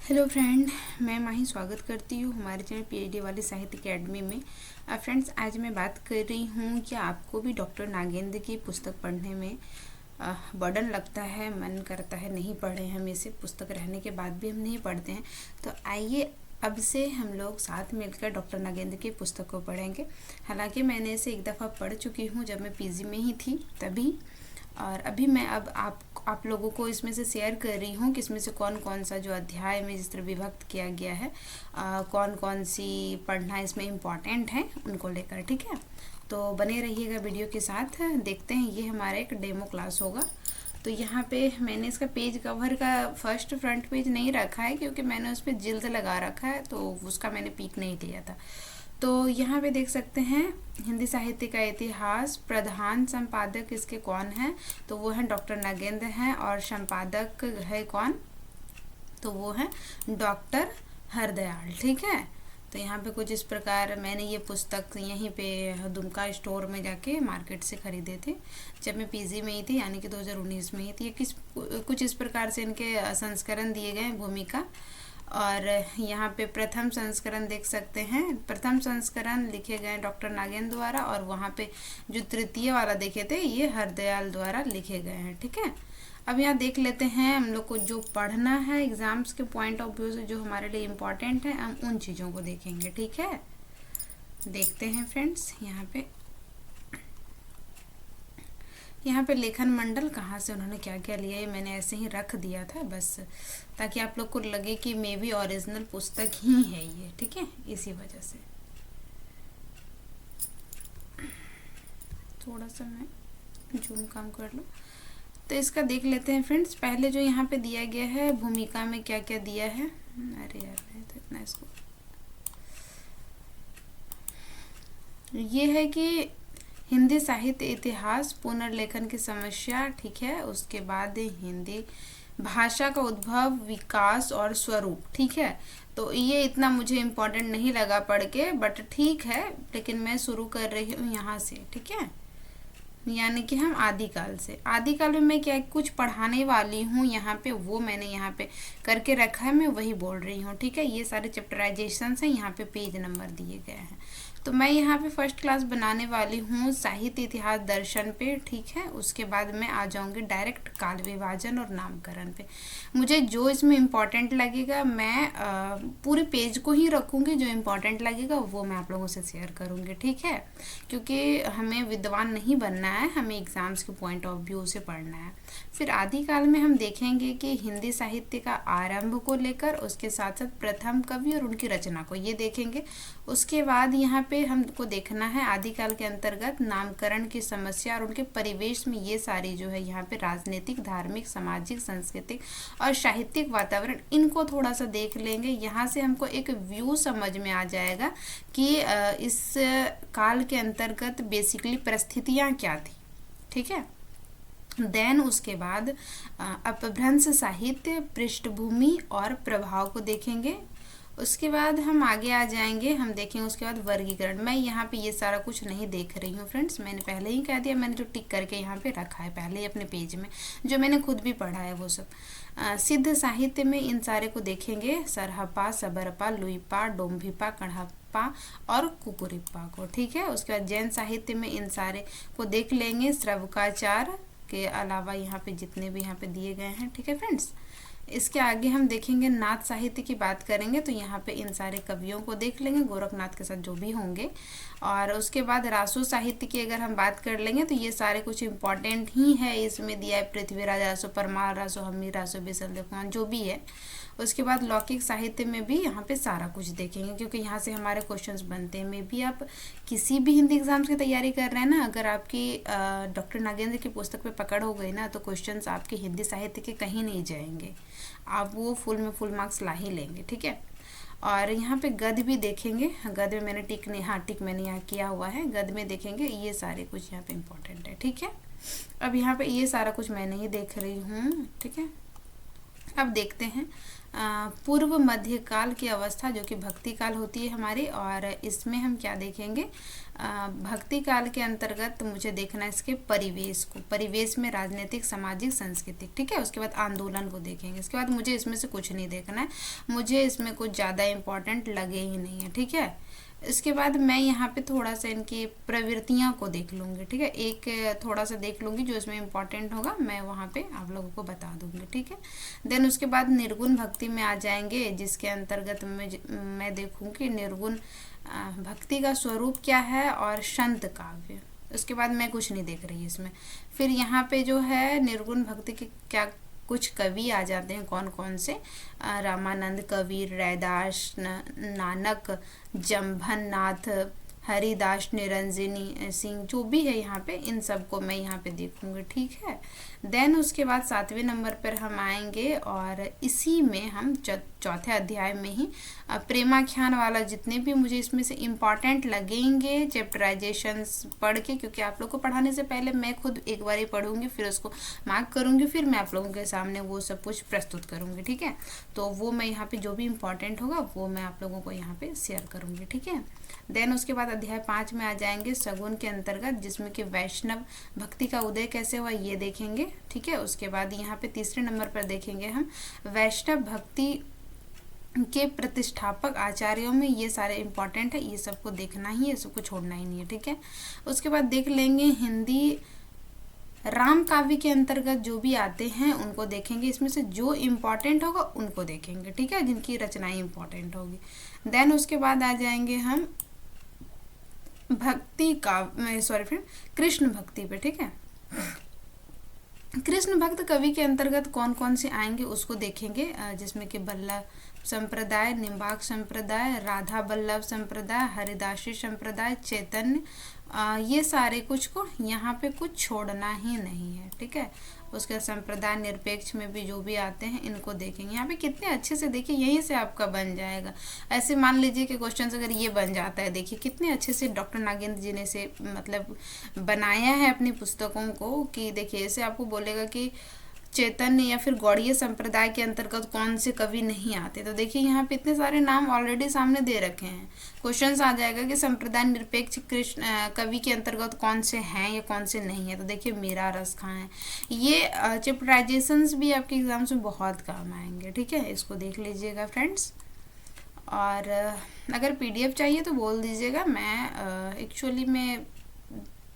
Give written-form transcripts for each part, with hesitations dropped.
Hello friend, मैं माही स्वागत करती हूँ हमारे चैनल पीएचडी वाली साहित्य अकेडमी में। फ्रेंड्स, आज मैं बात कर रही हूँ कि आपको भी डॉक्टर नागेंद्र की पुस्तक पढ़ने में बर्डन लगता है, मन करता है नहीं पढ़े हम इसे, पुस्तक रहने के बाद भी हम नहीं पढ़ते हैं। तो आइए अब से हम लोग साथ मिलकर डॉक्टर नागेंद्र की पुस्तक को पढ़ेंगे। हालांकि मैंने इसे एक दफ़ा पढ़ चुकी हूँ जब मैं पीजी में ही थी तभी, और अभी मैं अब आप लोगों को इसमें से शेयर कर रही हूँ कि इसमें से कौन कौन सा जो अध्याय में जिस तरह विभक्त किया गया है, कौन कौन सी पढ़ना इसमें इम्पॉर्टेंट है उनको लेकर। ठीक है, तो बने रहिएगा वीडियो के साथ। देखते हैं, ये हमारा एक डेमो क्लास होगा। तो यहाँ पे मैंने इसका पेज कवर का फर्स्ट फ्रंट पेज नहीं रखा है क्योंकि मैंने उस पर जिल्द लगा रखा है, तो उसका मैंने पिक नहीं लिया था। तो यहाँ पे देख सकते हैं हिंदी साहित्य का इतिहास। प्रधान संपादक इसके कौन है, तो वो है डॉक्टर नागेंद्र हैं, और संपादक है कौन, तो वो है डॉक्टर हरदयाल। ठीक है, तो यहाँ पे कुछ इस प्रकार मैंने ये पुस्तक यहीं पे दुमका स्टोर में जाके मार्केट से खरीदे थे जब मैं पीजी में ही थी, यानी कि 2019 में ही थी। कुछ इस प्रकार से इनके संस्करण दिए गए हैं, भूमिका। और यहाँ पे प्रथम संस्करण देख सकते हैं, प्रथम संस्करण लिखे गए डॉक्टर नागेंद्र द्वारा, और वहाँ पे जो तृतीय वाला देखे थे ये हरदयाल द्वारा लिखे गए हैं। ठीक है, अब यहाँ देख लेते हैं हम लोग को जो पढ़ना है एग्जाम्स के पॉइंट ऑफ व्यू से, जो हमारे लिए इम्पोर्टेंट है, हम उन चीज़ों को देखेंगे। ठीक है, देखते हैं फ्रेंड्स। यहाँ पे लेखन मंडल कहाँ से उन्होंने क्या क्या लिया, ये मैंने ऐसे ही रख दिया था बस, ताकि आप लोग को लगे कि मे बी ओरिजिनल पुस्तक ही है ये। ठीक है, इसी वजह से थोड़ा सा मैं जूम कम कर लूँ। तो इसका देख लेते हैं फ्रेंड्स। पहले जो यहाँ पे दिया गया है भूमिका में क्या क्या दिया है, अरे यार मैं तो इतना इसको, ये है कि हिंदी साहित्य इतिहास, पुनर्लेखन की समस्या। ठीक है, उसके बाद हिंदी भाषा का उद्भव, विकास और स्वरूप। ठीक है, तो ये इतना मुझे इम्पोर्टेंट नहीं लगा पढ़ के, बट ठीक है, लेकिन मैं शुरू कर रही हूँ यहाँ से। ठीक है, यानी कि हम आदिकाल से, आदिकाल में मैं क्या कुछ पढ़ाने वाली हूँ यहाँ पे, वो मैंने यहाँ पे करके रखा है, मैं वही बोल रही हूँ। ठीक है, ये सारे चैप्टराइजेशन हैं, यहाँ पे पेज नंबर दिए गए हैं। तो मैं यहाँ पे फर्स्ट क्लास बनाने वाली हूँ साहित्य इतिहास दर्शन पे। ठीक है, उसके बाद मैं आ जाऊँगी डायरेक्ट काल विभाजन और नामकरण पे। मुझे जो इसमें इम्पोर्टेंट लगेगा मैं पूरे पेज को ही रखूँगी, जो इम्पोर्टेंट लगेगा वो मैं आप लोगों से शेयर करूँगी। ठीक है, क्योंकि हमें विद्वान नहीं बनना है, हमें एग्जाम्स के पॉइंट ऑफ व्यू से पढ़ना है। फिर आदिकाल में हम देखेंगे कि हिंदी साहित्य का आरंभ को लेकर, उसके साथ साथ प्रथम कवि और उनकी रचना को ये देखेंगे। उसके बाद यहाँ पे हमको देखना है आदिकाल के अंतर्गत नामकरण की समस्या और उनके परिवेश में ये सारी जो है यहाँ पे राजनीतिक, धार्मिक, सामाजिक, सांस्कृतिक और साहित्यिक वातावरण, इनको थोड़ा सा देख लेंगे। यहाँ से हमको एक व्यू समझ में आ जाएगा कि इस काल के अंतर्गत बेसिकली परिस्थितियाँ क्या थी। ठीक है, देन उसके बाद अपभ्रंश साहित्य, पृष्ठभूमि और प्रभाव को देखेंगे। उसके बाद हम आगे आ जाएंगे, हम देखेंगे उसके बाद वर्गीकरण। मैं यहाँ पे ये सारा कुछ नहीं देख रही हूँ फ्रेंड्स, मैंने पहले ही कह दिया, मैंने जो टिक करके यहाँ पे रखा है पहले ही अपने पेज में, जो मैंने खुद भी पढ़ा है वो सब। सिद्ध साहित्य में इन सारे को देखेंगे, सरहपा, सबरपा, लुईपा, डोम्भिपा, कढ़प्पा और कुकुरिप्पा को। ठीक है, उसके बाद जैन साहित्य में इन सारे को देख लेंगे, श्रवकाचार के अलावा यहाँ पे जितने भी यहाँ पे दिए गए हैं। ठीक है फ्रेंड्स, इसके आगे हम देखेंगे नाथ साहित्य की बात करेंगे, तो यहाँ पे इन सारे कवियों को देख लेंगे, गोरखनाथ के साथ जो भी होंगे। और उसके बाद रासो साहित्य की अगर हम बात कर लेंगे तो ये सारे कुछ इम्पॉर्टेंट ही है, इसमें दिया है पृथ्वीराज रासो, परमार रासो, हमीर रासो, बिसल देवखान, जो भी है। उसके बाद लौकिक साहित्य में भी यहाँ पे सारा कुछ देखेंगे, क्योंकि यहाँ से हमारे क्वेश्चंस बनते हैं। में भी आप किसी भी हिंदी एग्जाम्स की तैयारी कर रहे हैं ना, अगर आपकी डॉक्टर नागेंद्र की पुस्तक पे पकड़ हो गई ना, तो क्वेश्चंस आपके हिंदी साहित्य के कहीं नहीं जाएंगे, आप वो फुल में फुल मार्क्स ला ही लेंगे। ठीक है, और यहाँ पे गद्य भी देखेंगे। गद्य में मैंने टिक नहीं, हाँ टिक मैंने यहाँ किया हुआ है, गद्य में देखेंगे, ये सारे कुछ यहाँ पे इम्पोर्टेंट है। ठीक है, अब यहाँ पे ये सारा कुछ मैं नहीं देख रही हूँ। ठीक है, अब देखते हैं पूर्व मध्यकाल की अवस्था जो कि भक्ति काल होती है हमारी, और इसमें हम क्या देखेंगे, भक्ति काल के अंतर्गत मुझे देखना है इसके परिवेश को, परिवेश में राजनीतिक, सामाजिक, सांस्कृतिक, ठीक है। उसके बाद आंदोलन को देखेंगे। इसके बाद मुझे इसमें से कुछ नहीं देखना है, मुझे इसमें कुछ ज़्यादा इम्पोर्टेंट लगे ही नहीं है, ठीक है। इसके बाद मैं यहाँ पे थोड़ा सा इनकी प्रवृत्तियाँ को देख लूँगी, ठीक है। एक थोड़ा सा देख लूँगी जो इसमें इम्पोर्टेंट होगा, मैं वहाँ पे आप लोगों को बता दूँगी, ठीक है। देन उसके बाद निर्गुण भक्ति में आ जाएंगे, जिसके अंतर्गत मैं देखूँगी निर्गुण भक्ति का स्वरूप क्या है और संत काव्य। उसके बाद मैं कुछ नहीं देख रही इसमें। फिर यहाँ पे जो है निर्गुण भक्ति के क्या कुछ कवि आ जाते हैं, कौन कौन से, रामानंद, कबीर, रैदास, नानक, जम्भन नाथ, हरिदास, निरंजनी सिंह, जो भी है यहाँ पे, इन सब को मैं यहाँ पे देखूंगी, ठीक है। देन उसके बाद 7वें नंबर पर हम आएंगे और इसी में हम चौथे अध्याय में ही प्रेमाख्यान वाला जितने भी मुझे इसमें से इम्पॉर्टेंट लगेंगे चैप्टराइजेशंस पढ़ के, क्योंकि आप लोग को पढ़ाने से पहले मैं खुद एक बार ही पढ़ूंगी, फिर उसको मार्क करूंगी, फिर मैं आप लोगों के सामने वो सब कुछ प्रस्तुत करूंगी, ठीक है। तो वो मैं यहाँ पे जो भी इम्पोर्टेंट होगा वो मैं आप लोगों को यहाँ पे शेयर करूंगी, ठीक है। देन उसके बाद अध्याय 5 में आ जाएंगे सगुन के अंतर्गत, जिसमें कि वैष्णव भक्ति का उदय कैसे हुआ ये देखेंगे, ठीक है। उसके बाद यहाँ पे तीसरे नंबर पर देखेंगे हम वैष्णव भक्ति के प्रतिष्ठापक आचार्यों में, ये सारे इंपॉर्टेंट है, ये सबको देखना ही है, सबको छोड़ना ही नहीं है, ठीक है। उसके बाद देख लेंगे हिंदी राम काव्य के अंतर्गत जो भी आते हैं उनको देखेंगे, इसमें से जो इम्पोर्टेंट होगा उनको देखेंगे, ठीक है, जिनकी रचनाएं इम्पोर्टेंट होगी। देन उसके बाद आ जाएंगे हम भक्ति का फ्रेंड कृष्ण भक्ति पे, ठीक है। कृष्ण भक्त कवि के अंतर्गत कौन कौन से आएंगे उसको देखेंगे, जिसमें कि बल्लभ संप्रदाय, निम्बार्क संप्रदाय, राधा बल्लभ संप्रदाय, हरिदासी संप्रदाय, चैतन्य, ये सारे कुछ को यहाँ पे कुछ छोड़ना ही नहीं है, ठीक है। उसके संप्रदाय निरपेक्ष में भी जो भी आते हैं इनको देखेंगे। यहाँ पे कितने अच्छे से देखिए, यहीं से आपका बन जाएगा। ऐसे मान लीजिए कि क्वेश्चन अगर ये बन जाता है, देखिए कितने अच्छे से डॉक्टर नागेंद्र जी ने से मतलब बनाया है अपनी पुस्तकों को, कि देखिए ऐसे आपको बोलेगा कि चैतन्य या फिर गौड़ीय संप्रदाय के अंतर्गत कौन से कवि नहीं आते, तो देखिए यहाँ पे इतने सारे नाम ऑलरेडी सामने दे रखे हैं। क्वेश्चंस आ जाएगा कि संप्रदाय निरपेक्ष कृष्ण कवि के अंतर्गत कौन से हैं या कौन से नहीं है, तो देखिए मीरा रस खां है। ये चैप्टराइजेशंस भी आपके एग्जाम्स में बहुत काम आएंगे, ठीक है, इसको देख लीजिएगा फ्रेंड्स। और अगर PDF चाहिए तो बोल दीजिएगा, मैं एक्चुअली मैं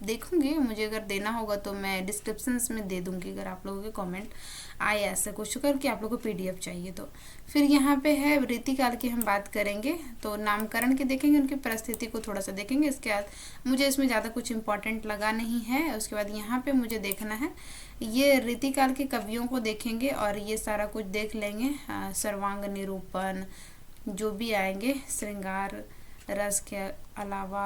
देखूंगी, मुझे अगर देना होगा तो मैं डिस्क्रिप्शंस में दे दूंगी, अगर आप लोगों के कमेंट आए ऐसा कुछ करके आप लोगों को PDF चाहिए तो। फिर यहाँ पे है रीतिकाल की हम बात करेंगे, तो नामकरण के देखेंगे, उनकी परिस्थिति को थोड़ा सा देखेंगे। इसके बाद मुझे इसमें ज़्यादा कुछ इम्पोर्टेंट लगा नहीं है। उसके बाद यहाँ पे मुझे देखना है ये रीतिकाल के कवियों को देखेंगे और ये सारा कुछ देख लेंगे, सर्वांग निरूपण जो भी आएंगे, श्रृंगार रस के अलावा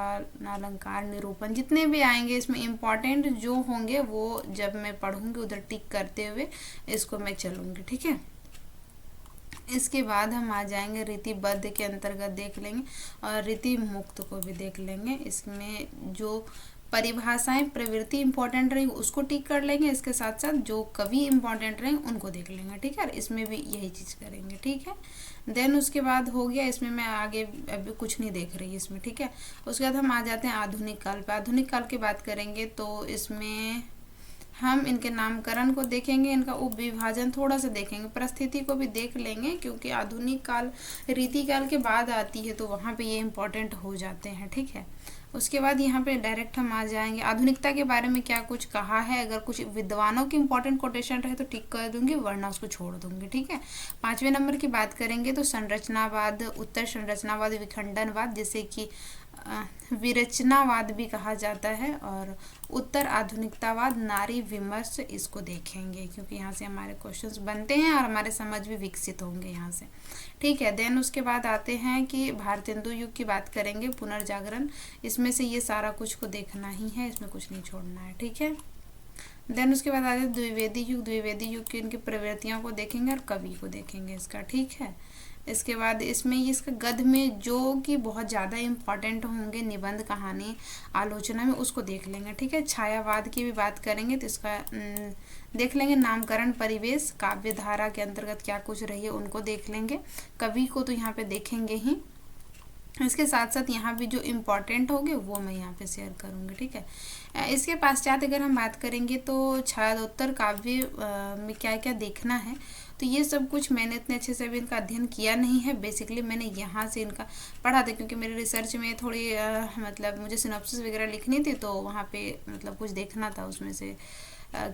अलंकार निरूपण, जितने भी आएंगे इसमें इम्पॉर्टेंट जो होंगे वो जब मैं पढ़ूंगी उधर टिक करते हुए इसको मैं चलूंगी, ठीक है। इसके बाद हम आ जाएंगे रीतिबद्ध के अंतर्गत देख लेंगे और रीति मुक्त को भी देख लेंगे। इसमें जो परिभाषाएं प्रवृत्ति इंपॉर्टेंट रहेंगी उसको टिक कर लेंगे, इसके साथ साथ जो कवि इंपॉर्टेंट रहेंगे उनको देख लेंगे, ठीक है। इसमें भी यही चीज़ करेंगे, ठीक है। देन उसके बाद हो गया, इसमें मैं आगे अभी कुछ नहीं देख रही इसमें, ठीक है। उसके बाद हम आ जाते हैं आधुनिक काल पे। आधुनिक काल की बात करेंगे तो इसमें हम इनके नामकरण को देखेंगे, इनका उपविभाजन थोड़ा सा देखेंगे, परिस्थिति को भी देख लेंगे, क्योंकि आधुनिक काल रीतिकाल के बाद आती है तो वहाँ पे ये इम्पोर्टेंट हो जाते हैं, ठीक है। उसके बाद यहाँ पे डायरेक्ट हम आ जाएंगे आधुनिकता के बारे में क्या कुछ कहा है। अगर कुछ विद्वानों की इंपॉर्टेंट कोटेशन रहे तो टिक कर दूंगी, वरना उसको छोड़ दूंगी, ठीक है। 5वें नंबर की बात करेंगे तो संरचनावाद, उत्तर संरचनावाद, विखंडनवाद जिसे कि विरचनावाद भी कहा जाता है, और उत्तर आधुनिकतावाद, नारी विमर्श, इसको देखेंगे क्योंकि यहाँ से हमारे क्वेश्चंस बनते हैं और हमारे समझ भी विकसित होंगे यहाँ से, ठीक है। देन उसके बाद आते हैं कि भारतेंदु युग की बात करेंगे, पुनर्जागरण, इसमें से ये सारा कुछ को देखना ही है, इसमें कुछ नहीं छोड़ना है, ठीक है। देन उसके बाद आते हैं द्विवेदी युग। द्विवेदी युग की इनकी प्रवृत्तियों को देखेंगे और कवि को देखेंगे इसका, ठीक है। इसके बाद इसमें इसका गद्य में जो कि बहुत ज़्यादा इम्पॉर्टेंट होंगे निबंध, कहानी, आलोचना में, उसको देख लेंगे। ठीक है, छायावाद की भी बात करेंगे तो इसका देख लेंगे। नामकरण, परिवेश, काव्य धारा के अंतर्गत क्या कुछ रही है उनको देख लेंगे। कवि को तो यहाँ पे देखेंगे ही, इसके साथ साथ यहाँ भी जो इम्पोर्टेंट होंगे वो मैं यहाँ पे शेयर करूँगी। ठीक है, इसके पश्चात अगर हम बात करेंगे तो छायादोत्तर काव्य में क्या क्या देखना है, तो ये सब कुछ मैंने इतने अच्छे से अभी इनका अध्ययन किया नहीं है। बेसिकली मैंने यहाँ से इनका पढ़ा था, क्योंकि मेरे रिसर्च में थोड़ी मतलब मुझे सिनॉप्सिस वगैरह लिखनी थी, तो वहाँ पे मतलब कुछ देखना था उसमें से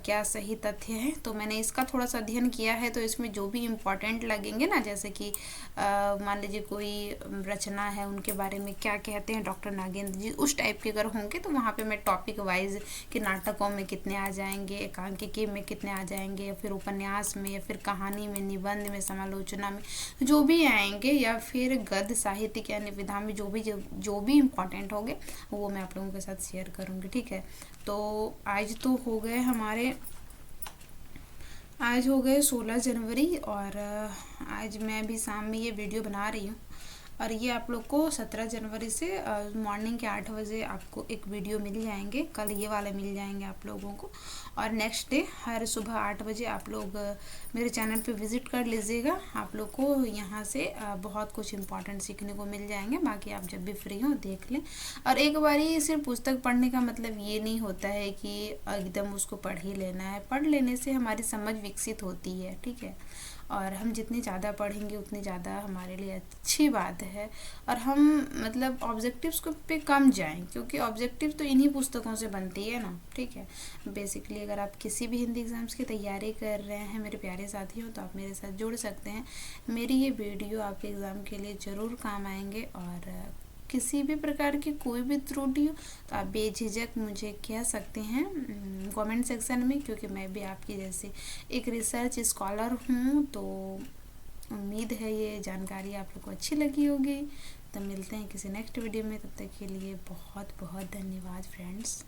क्या सही तथ्य है, तो मैंने इसका थोड़ा सा अध्ययन किया है। तो इसमें जो भी इम्पोर्टेंट लगेंगे ना, जैसे कि मान लीजिए कोई रचना है, उनके बारे में क्या कहते हैं डॉक्टर नागेंद्र जी, उस टाइप के अगर होंगे तो वहाँ पे मैं टॉपिक वाइज कि नाटकों में कितने आ जाएंगे, एकांकिकी में कितने आ जाएंगे, या फिर उपन्यास में, या फिर कहानी में, निबंध में, समालोचना में जो भी आएंगे, या फिर गद्य साहित्य या निविधा में जो भी इम्पोर्टेंट होंगे वो मैं आप लोगों के साथ शेयर करूँगी। ठीक है, तो आज तो हो गए आज हो गए 16 जनवरी, और आज मैं भी शाम में ये वीडियो बना रही हूँ, और ये आप लोग को 17 जनवरी से मॉर्निंग के 8 बजे आपको एक वीडियो मिल जाएंगे। कल ये वाले मिल जाएंगे आप लोगों को, और नेक्स्ट डे हर सुबह 8 बजे आप लोग मेरे चैनल पे विज़िट कर लीजिएगा। आप लोग को यहाँ से बहुत कुछ इम्पोर्टेंट सीखने को मिल जाएंगे। बाकी आप जब भी फ्री हो देख लें। और एक बारी सिर्फ पुस्तक पढ़ने का मतलब ये नहीं होता है कि एकदम उसको पढ़ ही लेना है। पढ़ लेने से हमारी समझ विकसित होती है। ठीक है, और हम जितनी ज़्यादा पढ़ेंगे उतनी ज़्यादा हमारे लिए अच्छी बात है। और हम मतलब ऑब्जेक्टिव्स को पे कम जाएं, क्योंकि ऑब्जेक्टिव तो इन्हीं पुस्तकों से बनती है ना। ठीक है, बेसिकली अगर आप किसी भी हिंदी एग्ज़ाम्स की तैयारी कर रहे हैं मेरे प्यारे साथी हो, तो आप मेरे साथ जुड़ सकते हैं। मेरी ये वीडियो आपके एग्ज़ाम के लिए ज़रूर काम आएंगे। और किसी भी प्रकार की कोई भी त्रुटि हो तो आप बेझिझक मुझे कह सकते हैं कमेंट सेक्शन में, क्योंकि मैं भी आपकी जैसे एक रिसर्च स्कॉलर हूँ। तो उम्मीद है ये जानकारी आप लोग को अच्छी लगी होगी। तो मिलते हैं किसी नेक्स्ट वीडियो में, तब तक के लिए बहुत बहुत धन्यवाद फ्रेंड्स।